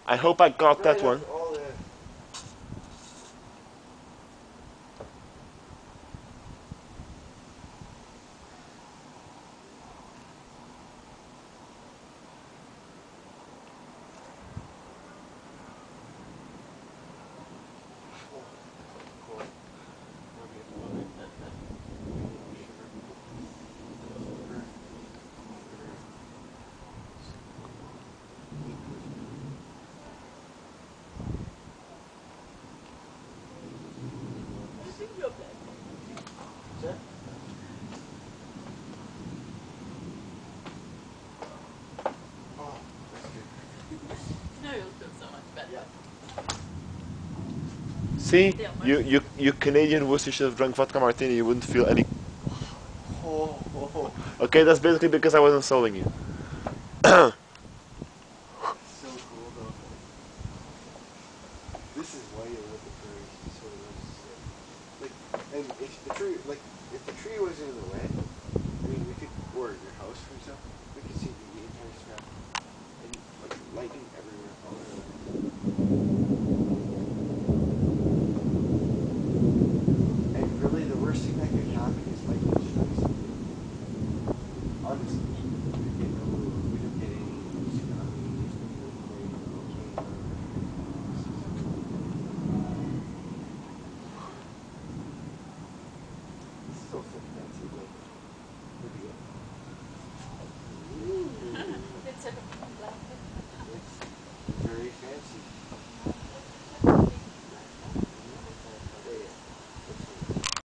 I hope I got Right that one. after all that. Oh, cool. Love it. Sugar. Sugar. Sugar. Eat with me. What's that? Oh, that's good. No, you'll feel so much better. Yeah. See, Yeah, you Canadian Worcester should have drunk vodka martini. You wouldn't feel any. Oh, Okay, that's basically because I wasn't insulting you. that's so cool though. This is why you love the prairies. This is what it was. Like, and if the tree, like, if the tree wasn't in the way, I mean, we could, or your house, for example, we could see the entire sky, and like lightning everywhere, all around. And really, the worst thing that could happen is lightning strikes. Honestly, we don't get any tsunamis, no earthquake, no volcanoes. It's so fancy, like, look at it. Ooh. It's like a